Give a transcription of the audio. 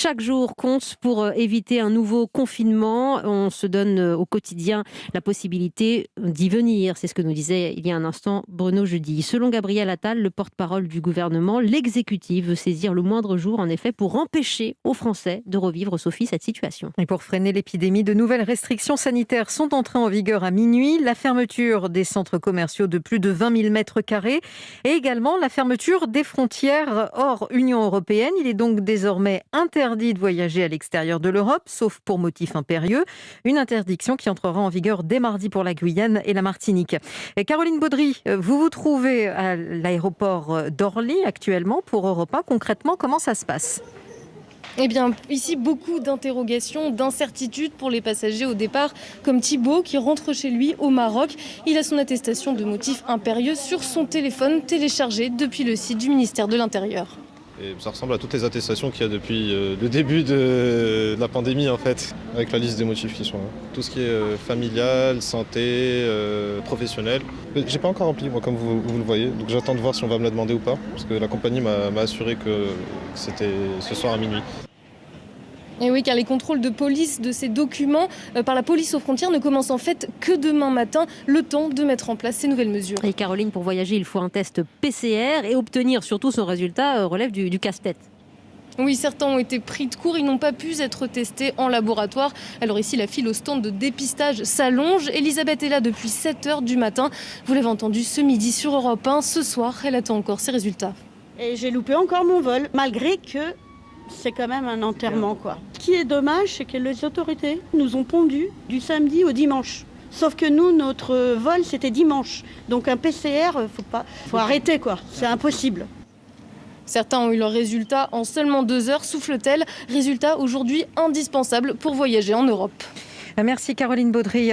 Chaque jour compte pour éviter un nouveau confinement. On se donne au quotidien la possibilité d'y venir. C'est ce que nous disait il y a un instant Bruno Jeudi. Selon Gabriel Attal, le porte-parole du gouvernement, l'exécutif veut saisir le moindre jour, en effet, pour empêcher aux Français de revivre, Sophie, cette situation. Et pour freiner l'épidémie, de nouvelles restrictions sanitaires sont entrées en vigueur à minuit. La fermeture des centres commerciaux de plus de 20 000 mètres carrés et également la fermeture des frontières hors Union européenne. Il est donc désormais interdit de voyager à l'extérieur de l'Europe, sauf pour motif impérieux. Une interdiction qui entrera en vigueur dès mardi pour la Guyane et la Martinique. Et Caroline Baudry, vous vous trouvez à l'aéroport d'Orly actuellement pour Europe 1. Concrètement, comment ça se passe ? Eh bien, ici, beaucoup d'interrogations, d'incertitudes pour les passagers au départ, comme Thibaut qui rentre chez lui au Maroc. Il a son attestation de motif impérieux sur son téléphone téléchargé depuis le site du ministère de l'Intérieur. Et ça ressemble à toutes les attestations qu'il y a depuis le début de la pandémie en fait, avec la liste des motifs qui sont là. Tout ce qui est familial, santé, professionnel. J'ai pas encore rempli moi comme vous le voyez, donc j'attends de voir si on va me la demander ou pas, parce que la compagnie m'a assuré que c'était ce soir à minuit. Et oui, car les contrôles de police de ces documents par la police aux frontières ne commencent en fait que demain matin, le temps de mettre en place ces nouvelles mesures. Et Caroline, pour voyager, il faut un test PCR et obtenir surtout son résultat relève du casse-tête. Oui, certains ont été pris de court, ils n'ont pas pu être testés en laboratoire. Alors ici, la file au stand de dépistage s'allonge. Elisabeth est là depuis 7h du matin. Vous l'avez entendu ce midi sur Europe 1. Ce soir, elle attend encore ses résultats. Et j'ai loupé encore mon vol, malgré que c'est quand même un enterrement, quoi. Ce qui est dommage, c'est que les autorités nous ont pondu du samedi au dimanche. Sauf que nous, notre vol, c'était dimanche. Donc un PCR, faut arrêter, quoi. C'est impossible. Certains ont eu leurs résultats en seulement 2 heures, souffle-t-elle. Résultat aujourd'hui indispensable pour voyager en Europe. Merci Caroline Baudry.